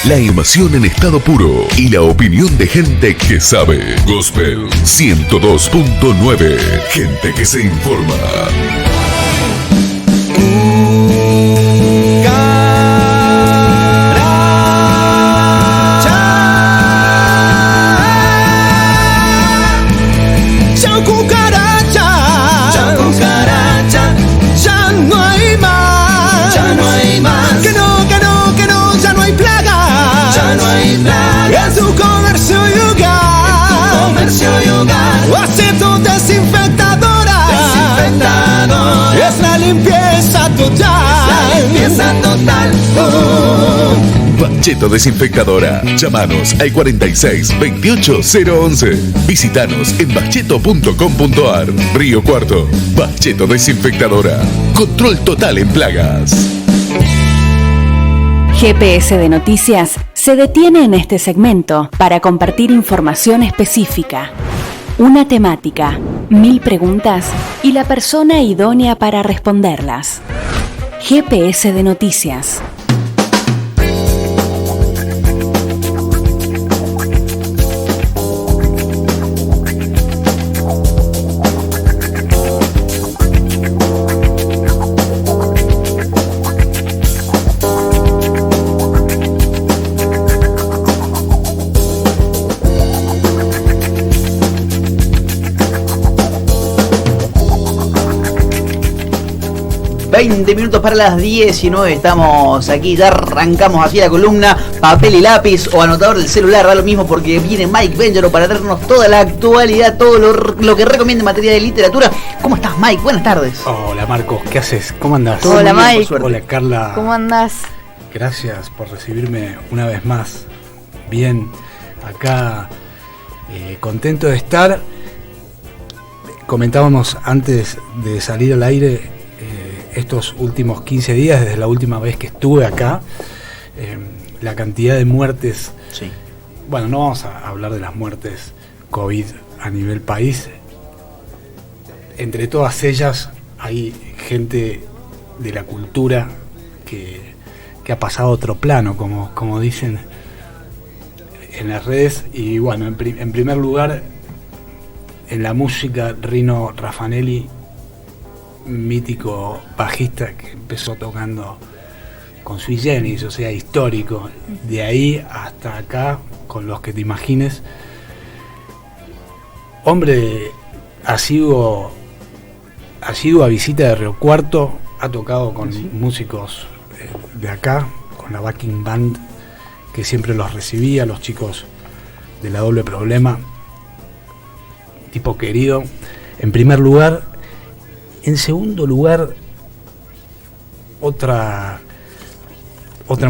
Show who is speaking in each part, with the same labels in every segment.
Speaker 1: La emoción en estado puro y la opinión de gente que sabe. Gospel 102.9. Gente que se informa.
Speaker 2: Aceto desinfectadora. Es la limpieza total.
Speaker 1: Bacheto Desinfectadora. Llámanos al 46 28 011. Visítanos en bacheto.com.ar. Río Cuarto. Bacheto Desinfectadora. Control total en plagas.
Speaker 3: GPS de Noticias se detiene en este segmento para compartir información específica. Una temática, 1000 preguntas y la persona idónea para responderlas. GPS de Noticias.
Speaker 4: Minutos para las 19, estamos aquí, ya arrancamos así la columna, papel y lápiz o anotador del celular, da lo mismo porque viene Mike Bengero para darnos toda la actualidad, todo lo que recomienda en materia de literatura. ¿Cómo estás, Mike? Buenas tardes.
Speaker 5: Hola, Marcos, ¿qué haces? ¿Cómo andás?
Speaker 6: Hola, Mike.
Speaker 5: Hola, Carla.
Speaker 6: ¿Cómo andás?
Speaker 5: Gracias por recibirme una vez más. Bien, acá contento de estar. Comentábamos antes de salir al aire estos últimos 15 días, desde la última vez que estuve acá, la cantidad de muertes.
Speaker 4: Sí.
Speaker 5: Bueno, no vamos a hablar de las muertes COVID a nivel país. Entre todas ellas hay gente de la cultura que ha pasado a otro plano, como dicen en las redes. Y bueno, en primer lugar, en la música, Rino Raffanelli, mítico bajista que empezó tocando con Sui Generis, o sea, histórico, de ahí hasta acá, con los que te imagines. Hombre asiduo a visita de Río Cuarto, ha tocado con músicos de acá, con la backing band que siempre los recibía, los chicos de la Doble Problema, tipo querido, en primer lugar. En segundo lugar, otra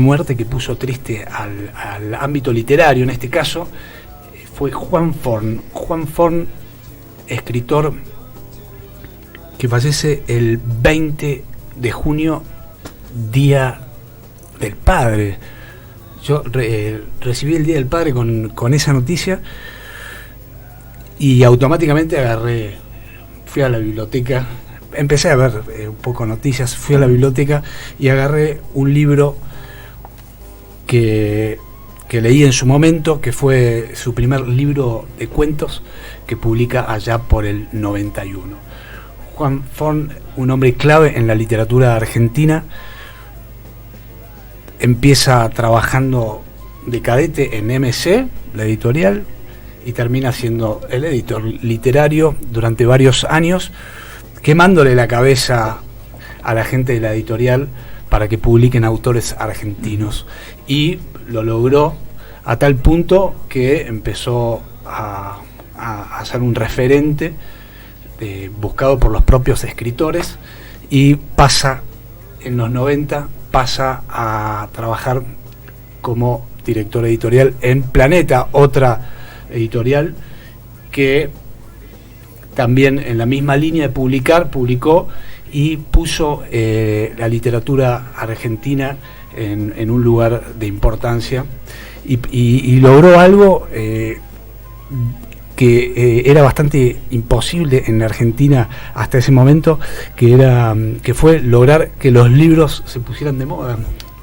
Speaker 5: muerte que puso triste al ámbito literario, en este caso, fue Juan Forn. Juan Forn, escritor que fallece el 20 de junio, Día del Padre. Yo recibí el Día del Padre con esa noticia y automáticamente fui a la biblioteca. Empecé a ver un poco noticias, fui a la biblioteca y agarré un libro que leí en su momento, que fue su primer libro de cuentos que publica allá por el 91. Juan Forn, un hombre clave en la literatura argentina, empieza trabajando de cadete en MC, la editorial, y termina siendo el editor literario durante varios años, quemándole la cabeza a la gente de la editorial para que publiquen autores argentinos. Y lo logró a tal punto que empezó a ser un referente buscado por los propios escritores, y en los 90 pasa a trabajar como director editorial en Planeta, otra editorial que también en la misma línea de publicó y puso la literatura argentina en un lugar de importancia, y logró algo que era bastante imposible en Argentina hasta ese momento, que fue lograr que los libros se pusieran de moda.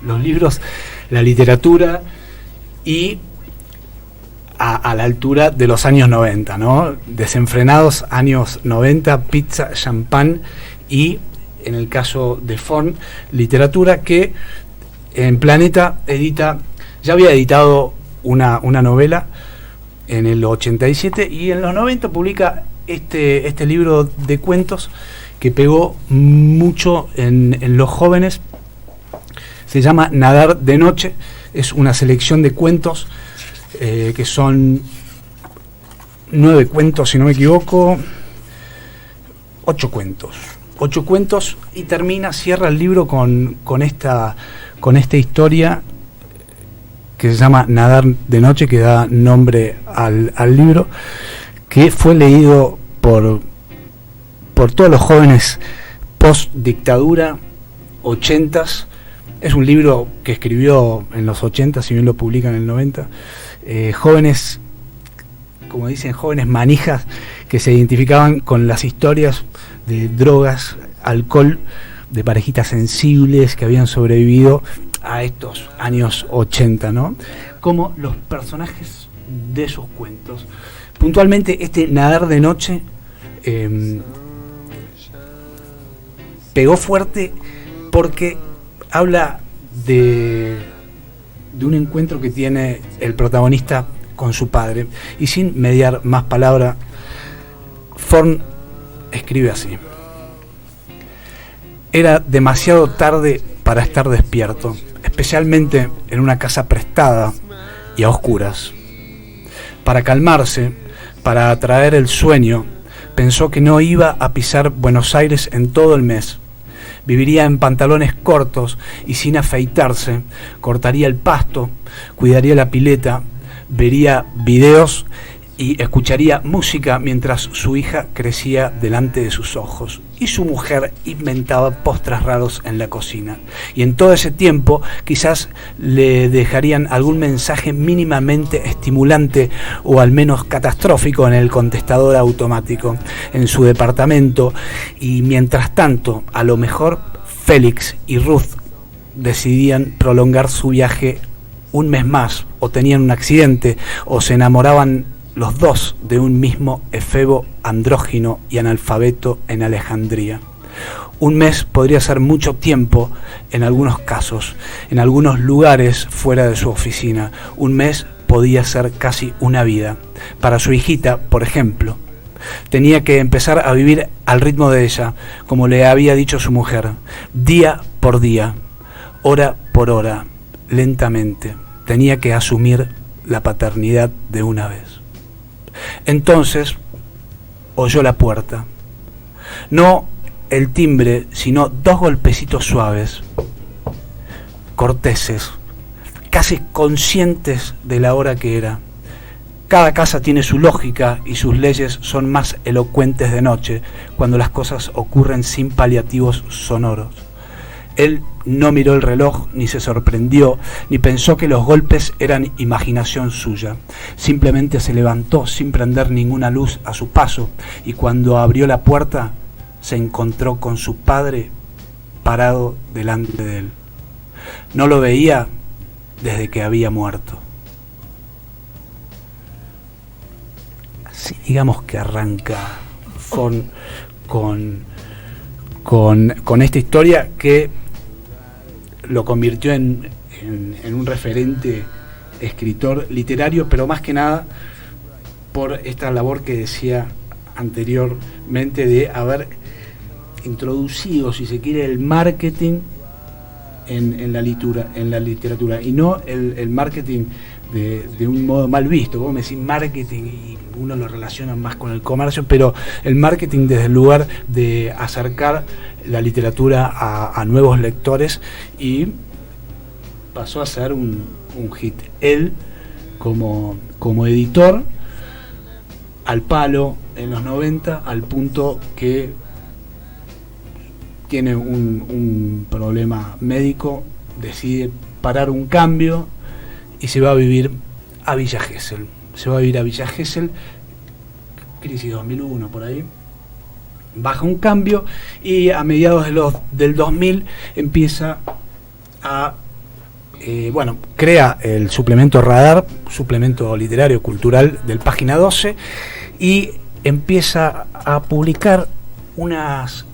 Speaker 5: Los libros, la literatura y a la altura de los años 90, ¿no? Desenfrenados años 90, pizza, champán y, en el caso de Forn, literatura, que en Planeta ya había editado una novela en el 87 y en los 90 publica este libro de cuentos que pegó mucho en los jóvenes. Se llama Nadar de Noche, es una selección de cuentos que son 9 cuentos, si no me equivoco, 8 cuentos, y cierra el libro con esta historia que se llama Nadar de Noche, que da nombre al libro, que fue leído por todos los jóvenes post dictadura, 80s. Es un libro que escribió en los 80, si bien lo publica en el 90. Jóvenes, como dicen, jóvenes manijas que se identificaban con las historias de drogas, alcohol, de parejitas sensibles que habían sobrevivido a estos años 80, ¿no? Como los personajes de sus cuentos. Puntualmente, este Nadar de Noche pegó fuerte porque habla de un encuentro que tiene el protagonista con su padre, y sin mediar más palabra, Forn escribe así: era demasiado tarde para estar despierto, especialmente en una casa prestada y a oscuras. Para calmarse, para atraer el sueño, pensó que no iba a pisar Buenos Aires en todo el mes. Viviría en pantalones cortos y sin afeitarse, cortaría el pasto, cuidaría la pileta, vería videos y escucharía música mientras su hija crecía delante de sus ojos y su mujer inventaba postres raros en la cocina. Y en todo ese tiempo quizás le dejarían algún mensaje mínimamente estimulante o al menos catastrófico en el contestador automático en su departamento, y mientras tanto a lo mejor Félix y Ruth decidían prolongar su viaje un mes más, o tenían un accidente, o se enamoraban los dos de un mismo efebo andrógino y analfabeto en Alejandría. Un mes podría ser mucho tiempo en algunos casos, en algunos lugares fuera de su oficina. Un mes podía ser casi una vida. Para su hijita, por ejemplo, tenía que empezar a vivir al ritmo de ella, como le había dicho su mujer, día por día, hora por hora, lentamente. Tenía que asumir la paternidad de una vez. Entonces oyó la puerta. No el timbre, sino 2 golpecitos suaves, corteses, casi conscientes de la hora que era. Cada casa tiene su lógica y sus leyes son más elocuentes de noche, cuando las cosas ocurren sin paliativos sonoros. Él no miró el reloj, ni se sorprendió, ni pensó que los golpes eran imaginación suya. Simplemente se levantó sin prender ninguna luz a su paso, y cuando abrió la puerta se encontró con su padre parado delante de él. No lo veía desde que había muerto. Así digamos que arranca con esta historia que lo convirtió en un referente escritor literario, pero más que nada por esta labor que decía anteriormente de haber introducido, si se quiere, el marketing en la literatura, y no el marketing de un modo mal visto. Vos me decís marketing y uno lo relaciona más con el comercio, pero el marketing desde el lugar de acercar la literatura a nuevos lectores, y pasó a ser un hit. Él como editor al palo en los 90, al punto que tiene un problema médico, decide parar un cambio y se va a vivir a Villa Gesell. Crisis 2001, por ahí. Baja un cambio y a mediados del 2000 empieza a crea el suplemento Radar, suplemento literario cultural del Página 12, y empieza a publicar unas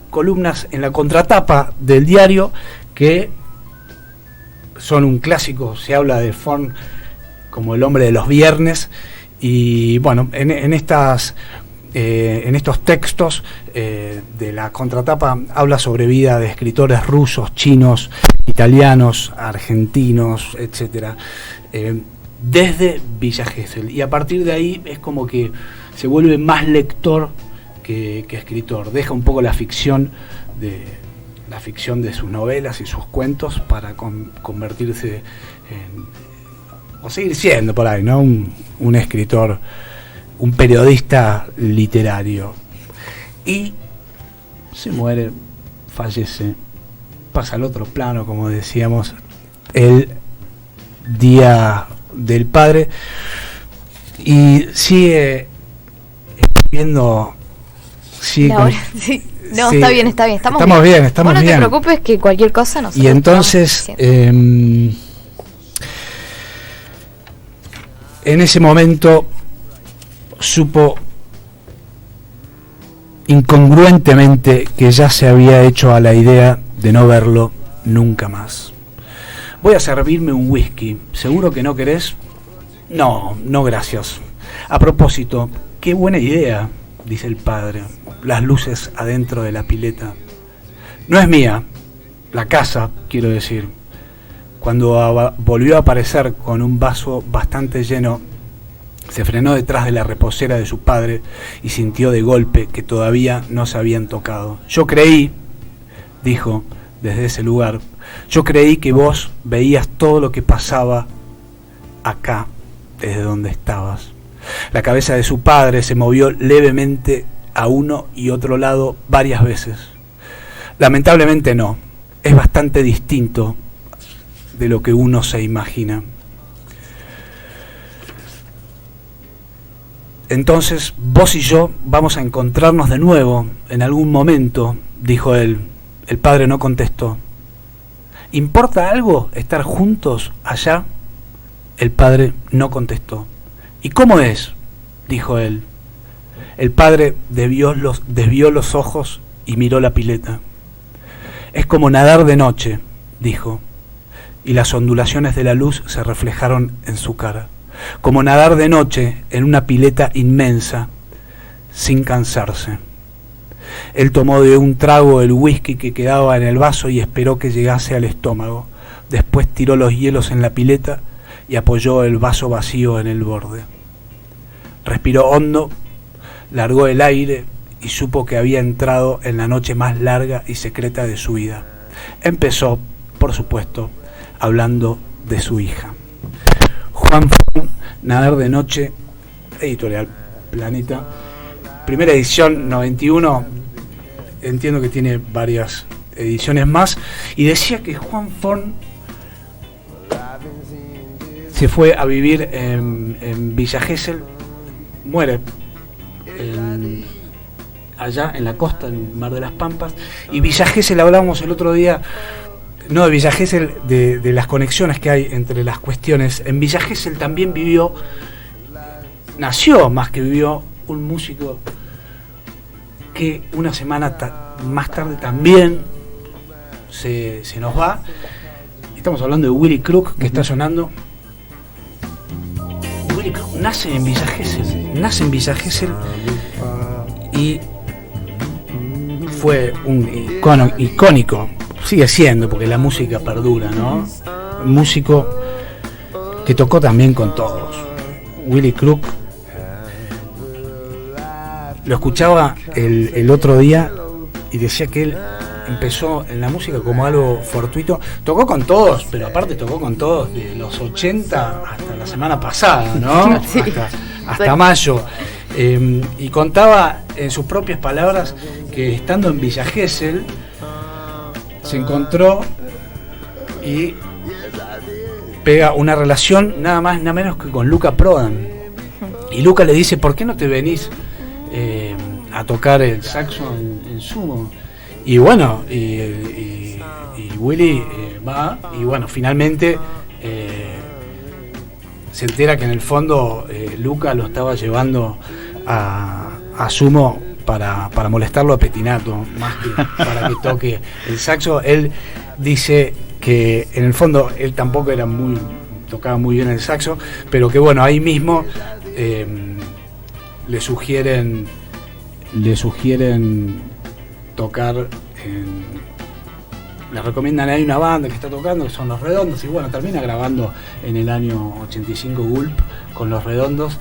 Speaker 5: columnas en la contratapa del diario que son un clásico. Se habla de Forn como el hombre de los viernes, y bueno, en estos textos de la contratapa habla sobre vida de escritores rusos, chinos, italianos, argentinos, etcétera, desde Villa Gesell, y a partir de ahí es como que se vuelve más lector que escritor. Deja un poco la ficción de sus novelas y sus cuentos para convertirse en, o seguir siendo por ahí, ¿no? Un escritor, un periodista literario. Y se muere, fallece, pasa al otro plano, como decíamos, el Día del Padre, y sigue escribiendo. Sí,
Speaker 6: sí. No, sí. Está bien. Estamos
Speaker 5: bien.
Speaker 6: Vos no te preocupes, que cualquier cosa nos.
Speaker 5: Y entonces, en ese momento supo incongruentemente que ya se había hecho a la idea de no verlo nunca más. Voy a servirme un whisky. ¿Seguro que no querés? No gracias. A propósito, qué buena idea, dice el padre. Las luces adentro de la pileta. No es mía, la casa, quiero decir. Cuando volvió a aparecer con un vaso bastante lleno, se frenó detrás de la reposera de su padre y sintió de golpe que todavía no se habían tocado. Yo creí, dijo desde ese lugar, yo creí que vos veías todo lo que pasaba acá, desde donde estabas. La cabeza de su padre se movió levemente a uno y otro lado varias veces. Lamentablemente no, es bastante distinto de lo que uno se imagina. Entonces vos y yo vamos a encontrarnos de nuevo en algún momento, dijo él. El padre no contestó. ¿Importa algo estar juntos allá? El padre no contestó. ¿Y cómo es?, dijo él. El padre desvió los ojos y miró la pileta. Es como nadar de noche, dijo, y las ondulaciones de la luz se reflejaron en su cara. Como nadar de noche en una pileta inmensa, sin cansarse. Él tomó de un trago el whisky que quedaba en el vaso y esperó que llegase al estómago. Después tiró los hielos en la pileta y apoyó el vaso vacío en el borde. Respiró hondo, largó el aire y supo que había entrado en la noche más larga y secreta de su vida. Empezó, por supuesto, hablando de su hija. Juan Forn, Nadar de Noche, Editorial Planeta, primera edición, 91, entiendo que tiene varias ediciones más, y decía que Juan Forn se fue a vivir en Villa Gesell, muere allá en la costa, en Mar de las Pampas, y Villa Gesell, hablábamos el otro día, no de Villa Gesell, de las conexiones que hay entre las cuestiones. En Villa Gesell también nació más que vivió, un músico que una semana más tarde también se nos va. Estamos hablando de Willy Crook, que está sonando. Willy Crook nace en Villa Gesell y fue un icono icónico. Sigue siendo, porque la música perdura, ¿no? Un músico que tocó también con todos. Willy Crook. Lo escuchaba el otro día y decía que él empezó en la música como algo fortuito. Tocó con todos, pero aparte tocó con todos de los 80 hasta la semana pasada, ¿no? Sí. Hasta mayo. Y contaba en sus propias palabras que estando en Villa Gesell se encontró y pega una relación nada más nada menos que con Luca Prodan. Y Luca le dice, ¿por qué no te venís a tocar el saxo en Sumo? Y bueno, y Willy va, y bueno, finalmente se entera que en el fondo Luca lo estaba llevando a Sumo para molestarlo a Petinato, más que para que toque el saxo. Él dice que en el fondo él tampoco tocaba muy bien el saxo, pero que bueno, ahí mismo le sugieren tocar le recomiendan, hay una banda que está tocando que son Los Redondos, y bueno, termina grabando en el año 85 Gulp con Los Redondos.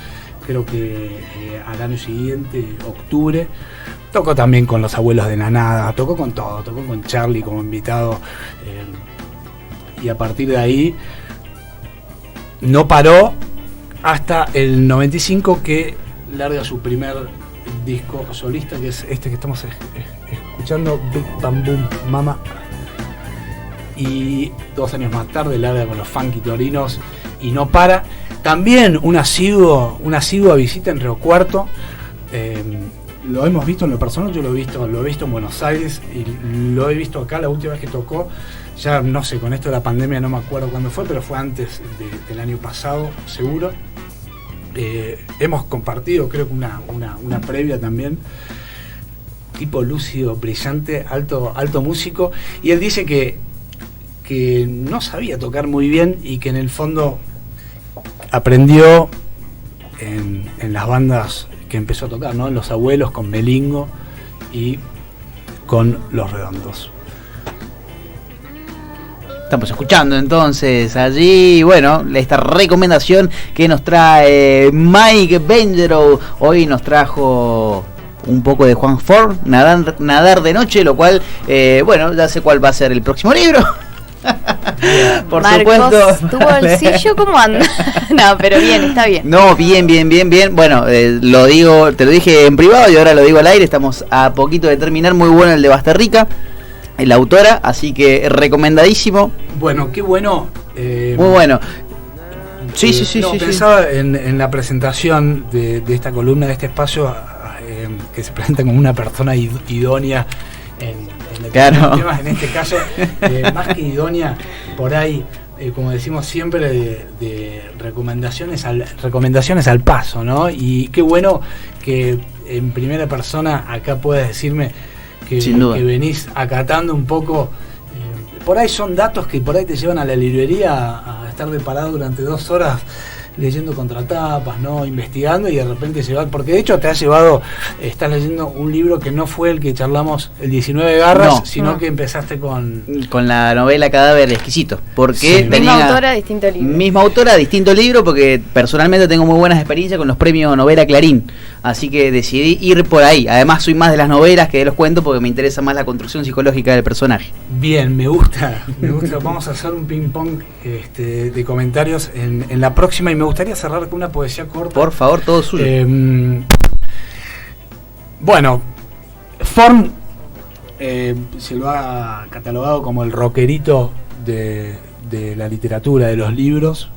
Speaker 5: Creo que al año siguiente, octubre, tocó también con Los Abuelos de Nanada, tocó con todo, tocó con Charlie como invitado, y a partir de ahí no paró hasta el 95, que larga su primer disco solista, que es este que estamos escuchando, Big Bam Boom Mama, y 2 años más tarde larga con Los Funky Torinos y no para. También una asidua visita en Río Cuarto. Lo hemos visto en lo personal, yo lo he visto en Buenos Aires y lo he visto acá la última vez que tocó. Ya no sé, con esto de la pandemia no me acuerdo cuándo fue, pero fue antes del año pasado, seguro. Hemos compartido, creo que una previa también. Tipo lúcido, brillante, alto músico. Y él dice que no sabía tocar muy bien y que en el fondo aprendió en las bandas que empezó a tocar, ¿no? En Los Abuelos, con Melingo y con Los Redondos.
Speaker 4: Estamos escuchando entonces allí, bueno, esta recomendación que nos trae Mike Benjerow. Hoy nos trajo un poco de Juan Ford, Nadar de Noche, lo cual, bueno, ya sé cuál va a ser el próximo libro. Por
Speaker 6: Marcos,
Speaker 4: supuesto.
Speaker 6: ¿tu bolsillo cómo anda? No, pero bien, está bien.
Speaker 4: No, bien. Bueno, te lo dije en privado y ahora lo digo al aire. Estamos a poquito de terminar. Muy bueno el de Basterrica, la autora,
Speaker 5: así
Speaker 4: recomendadísimo.
Speaker 5: Bueno, qué bueno.
Speaker 4: Muy bueno. Sí.
Speaker 5: Pensaba en la presentación de esta columna, de este espacio, que se presenta como una persona idónea en
Speaker 4: claro.
Speaker 5: Temas, en este caso, más que idónea, por ahí, como decimos siempre, de recomendaciones al paso, ¿no? Y qué bueno que en primera persona acá puedas decirme que venís acatando un poco. Por ahí son datos que por ahí te llevan a la librería a estar de parado durante 2 horas leyendo contratapas, ¿no? Investigando, y de repente porque de hecho te has llevado, estás leyendo un libro que no fue el que charlamos, el 19 Garras, sino que empezaste con
Speaker 4: la novela Cadáver Exquisito, porque
Speaker 6: misma autora, distinto libro.
Speaker 4: Misma autora, distinto libro, porque personalmente tengo muy buenas experiencias con los premios Novela Clarín, así que decidí ir por ahí. Además soy más de las novelas que de los cuentos, porque me interesa más la construcción psicológica del personaje.
Speaker 5: Bien, me gusta. Vamos a hacer un ping pong de comentarios en la próxima, y me gustaría cerrar con una poesía corta.
Speaker 4: Por favor, todo suyo.
Speaker 5: Bueno, Forn se lo ha catalogado como el rockerito de la literatura, de los libros.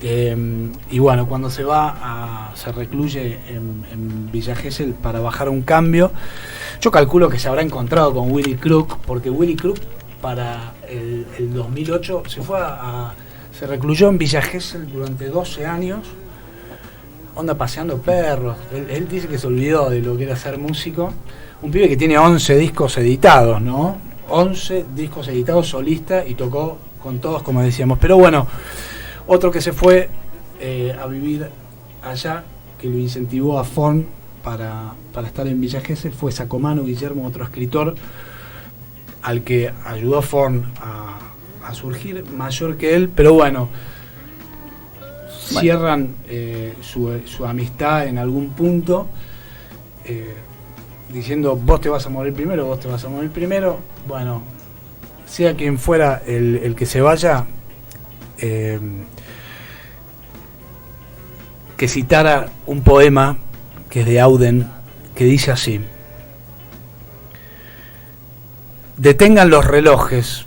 Speaker 5: Y bueno, cuando se recluye en Villa Gesell para bajar un cambio, yo calculo que se habrá encontrado con Willy Crook, porque Willy Crook para el 2008 se recluyó en Villa Gesell durante 12 años, onda paseando perros. Él dice que se olvidó de lo que era ser músico. Un pibe que tiene 11 discos editados, ¿no? 11 discos editados solista, y tocó con todos, como decíamos. Pero bueno, otro que se fue a vivir allá, que lo incentivó a Forn para estar en Villa Gesell, fue Sacomano Guillermo, otro escritor al que ayudó Forn a surgir, mayor que él, pero bueno, cierran su amistad en algún punto, diciendo vos te vas a morir primero. Bueno, sea quien fuera el que se vaya, que citara un poema que es de Auden, que dice así: detengan los relojes.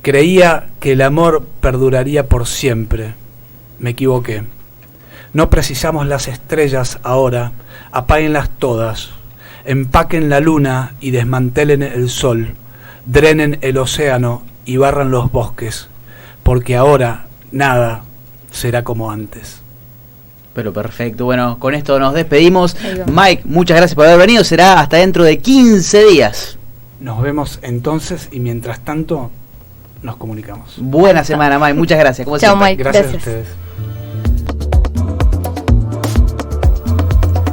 Speaker 5: Creía que el amor perduraría por siempre. Me equivoqué. No precisamos las estrellas ahora. Apáguenlas todas. Empaquen la luna y desmantelen el sol. Drenen el océano y barran los bosques, porque ahora nada será como antes.
Speaker 4: Pero perfecto, bueno, con esto nos despedimos.
Speaker 6: Ahí va.
Speaker 4: Mike, muchas gracias por haber venido, será hasta dentro de 15 días.
Speaker 5: Nos vemos entonces y mientras tanto nos comunicamos.
Speaker 4: Buena semana, Mike, muchas gracias. Como
Speaker 6: Chao,
Speaker 4: siempre.
Speaker 6: Mike.
Speaker 5: Gracias a
Speaker 6: Gracias.
Speaker 5: ustedes.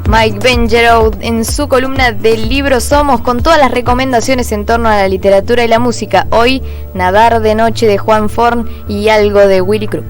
Speaker 6: Mike Bengerow en su columna del libro Somos, con todas las recomendaciones en torno a la literatura y la música. Hoy, Nadar de Noche de Juan Forn y algo de Willy Crook.